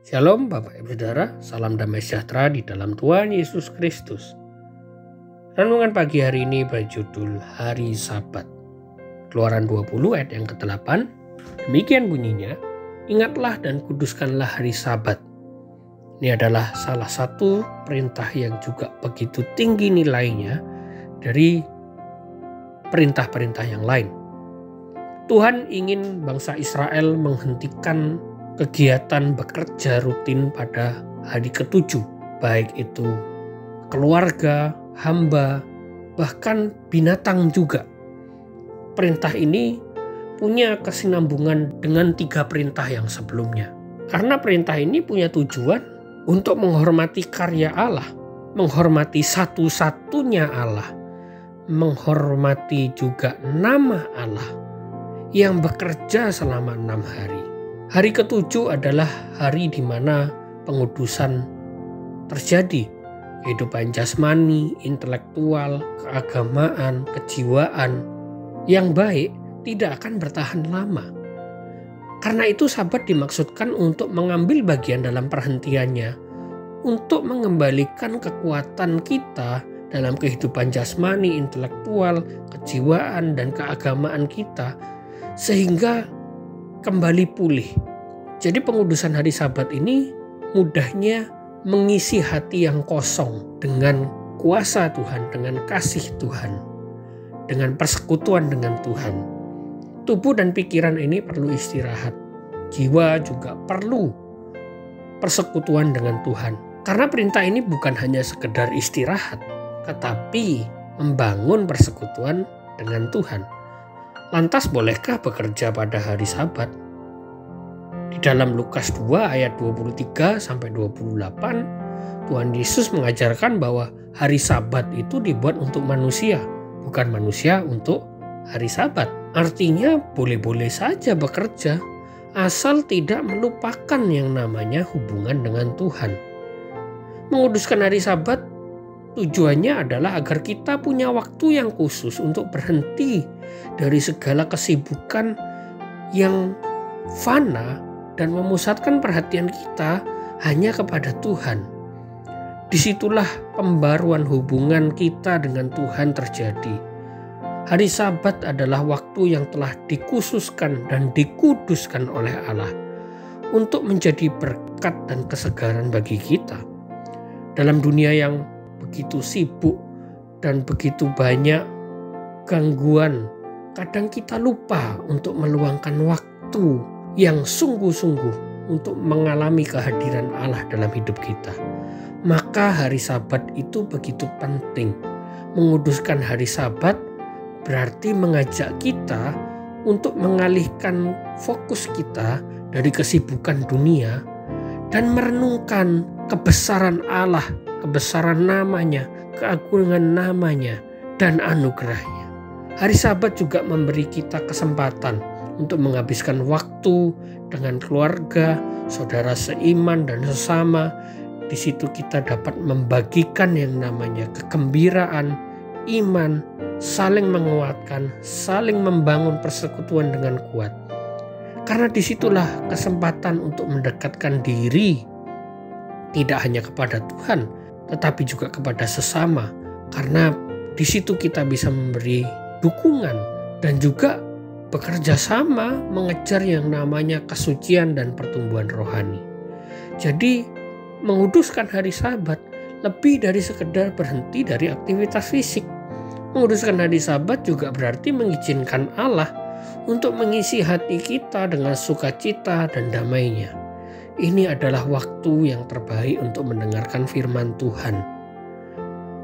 Shalom Bapak Ibu Saudara, salam damai sejahtera di dalam Tuhan Yesus Kristus. Renungan pagi hari ini berjudul Hari Sabat. Keluaran 20 ayat yang ke-8, demikian bunyinya, ingatlah dan kuduskanlah hari Sabat. Ini adalah salah satu perintah yang juga begitu tinggi nilainya dari perintah-perintah yang lain. Tuhan ingin bangsa Israel menghentikan kegiatan bekerja rutin pada hari ke-7, baik itu keluarga, hamba, bahkan binatang juga. Perintah ini punya kesinambungan dengan 3 perintah yang sebelumnya. Karena perintah ini punya tujuan untuk menghormati karya Allah, menghormati satu-satunya Allah, menghormati juga nama Allah yang bekerja selama 6 hari. Hari ke-7 adalah hari di mana pengudusan terjadi. Kehidupan jasmani, intelektual, keagamaan, kejiwaan yang baik tidak akan bertahan lama. Karena itu Sabat dimaksudkan untuk mengambil bagian dalam perhentiannya, untuk mengembalikan kekuatan kita dalam kehidupan jasmani, intelektual, kejiwaan, dan keagamaan kita, sehingga kembali pulih. Jadi pengudusan hari Sabat ini mudahnya mengisi hati yang kosong dengan kuasa Tuhan, dengan kasih Tuhan, dengan persekutuan dengan Tuhan. Tubuh dan pikiran ini perlu istirahat. Jiwa juga perlu persekutuan dengan Tuhan. Karena perintah ini bukan hanya sekedar istirahat, tetapi membangun persekutuan dengan Tuhan. Lantas bolehkah bekerja pada hari Sabat? Di dalam Lukas 2 ayat 23-28, Tuhan Yesus mengajarkan bahwa hari Sabat itu dibuat untuk manusia, bukan manusia untuk hari Sabat. Artinya boleh-boleh saja bekerja, asal tidak melupakan yang namanya hubungan dengan Tuhan. Menguduskan hari Sabat tujuannya adalah agar kita punya waktu yang khusus untuk berhenti dari segala kesibukan yang fana dan memusatkan perhatian kita hanya kepada Tuhan. Disitulah pembaruan hubungan kita dengan Tuhan terjadi. Hari Sabat adalah waktu yang telah dikhususkan dan dikuduskan oleh Allah untuk menjadi berkat dan kesegaran bagi kita. Dalam dunia yang begitu sibuk dan begitu banyak gangguan, kadang kita lupa untuk meluangkan waktu yang sungguh-sungguh untuk mengalami kehadiran Allah dalam hidup kita. Maka hari Sabat itu begitu penting. Menguduskan hari Sabat berarti mengajak kita untuk mengalihkan fokus kita dari kesibukan dunia dan merenungkan kebesaran Allah, kebesaran namanya, keagungan namanya, dan anugerahnya. Hari Sabat juga memberi kita kesempatan untuk menghabiskan waktu dengan keluarga, saudara seiman dan sesama. Di situ kita dapat membagikan yang namanya kegembiraan, iman, saling menguatkan, saling membangun persekutuan dengan kuat. Karena disitulah kesempatan untuk mendekatkan diri, tidak hanya kepada Tuhan, tetapi juga kepada sesama. Karena di situ kita bisa memberi dukungan dan juga bekerja sama mengejar yang namanya kesucian dan pertumbuhan rohani. Jadi menguduskan hari Sabat lebih dari sekedar berhenti dari aktivitas fisik. Menguduskan hari Sabat juga berarti mengizinkan Allah untuk mengisi hati kita dengan sukacita dan damai-Nya. Ini adalah waktu yang terbaik untuk mendengarkan firman Tuhan,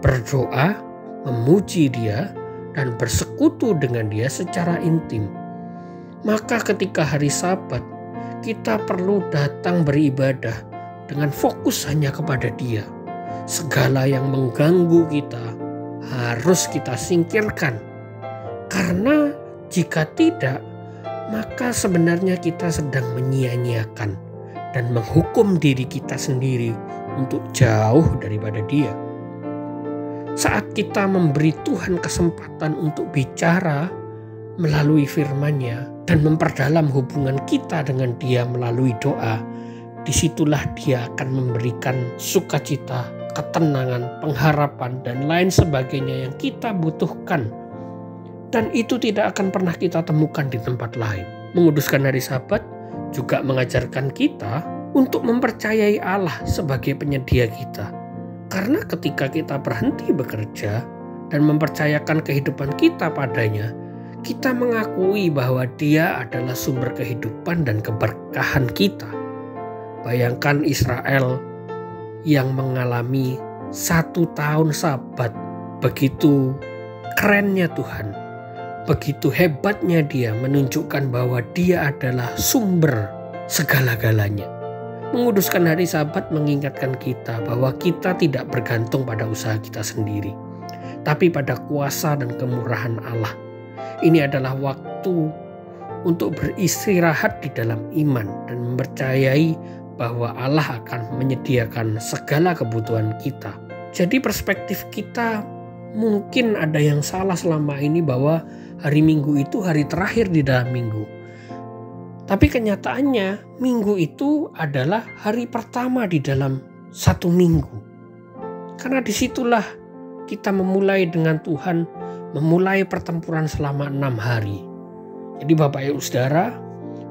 berdoa, memuji Dia, dan bersekutu dengan Dia secara intim. Maka ketika hari Sabat, kita perlu datang beribadah dengan fokus hanya kepada Dia. Segala yang mengganggu kita harus kita singkirkan. Karena jika tidak, maka sebenarnya kita sedang menyia-nyiakan dan menghukum diri kita sendiri untuk jauh daripada Dia. Saat kita memberi Tuhan kesempatan untuk bicara melalui firman-Nya dan memperdalam hubungan kita dengan Dia melalui doa, disitulah Dia akan memberikan sukacita, ketenangan, pengharapan, dan lain sebagainya yang kita butuhkan. Dan itu tidak akan pernah kita temukan di tempat lain. Menguduskan hari Sabat juga mengajarkan kita untuk mempercayai Allah sebagai penyedia kita. Karena ketika kita berhenti bekerja dan mempercayakan kehidupan kita padanya, kita mengakui bahwa Dia adalah sumber kehidupan dan keberkahan kita. Bayangkan Israel yang mengalami 1 tahun Sabat. Begitu kerennya Tuhan, begitu hebatnya Dia menunjukkan bahwa Dia adalah sumber segala-galanya. Menguduskan hari Sabat mengingatkan kita bahwa kita tidak bergantung pada usaha kita sendiri, tapi pada kuasa dan kemurahan Allah. Ini adalah waktu untuk beristirahat di dalam iman dan mempercayai bahwa Allah akan menyediakan segala kebutuhan kita. Jadi perspektif kita mungkin ada yang salah selama ini bahwa hari Minggu itu hari terakhir di dalam minggu. Tapi kenyataannya minggu itu adalah hari pertama di dalam 1 minggu. Karena disitulah kita memulai dengan Tuhan, memulai pertempuran selama 6 hari. Jadi Bapak Ibu Saudara,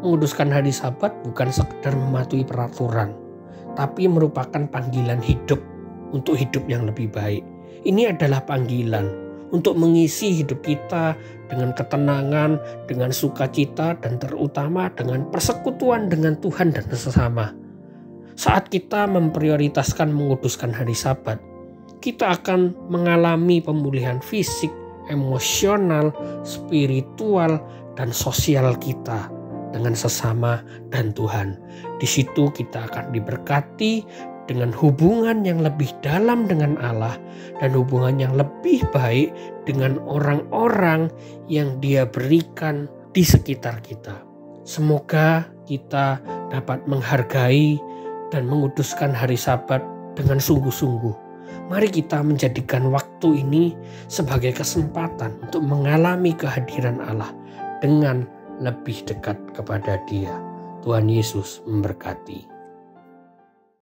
menguduskan hari Sabat bukan sekedar mematuhi peraturan, tapi merupakan panggilan hidup untuk hidup yang lebih baik. Ini adalah panggilan untuk mengisi hidup kita dengan ketenangan, dengan sukacita, dan terutama dengan persekutuan dengan Tuhan dan sesama. Saat kita memprioritaskan menguduskan hari Sabat, kita akan mengalami pemulihan fisik, emosional, spiritual, dan sosial kita dengan sesama dan Tuhan. Di situ kita akan diberkati dengan hubungan yang lebih dalam dengan Allah dan hubungan yang lebih baik dengan orang-orang yang Dia berikan di sekitar kita. Semoga kita dapat menghargai dan menguduskan hari Sabat dengan sungguh-sungguh. Mari kita menjadikan waktu ini sebagai kesempatan untuk mengalami kehadiran Allah dengan lebih dekat kepada Dia. Tuhan Yesus memberkati.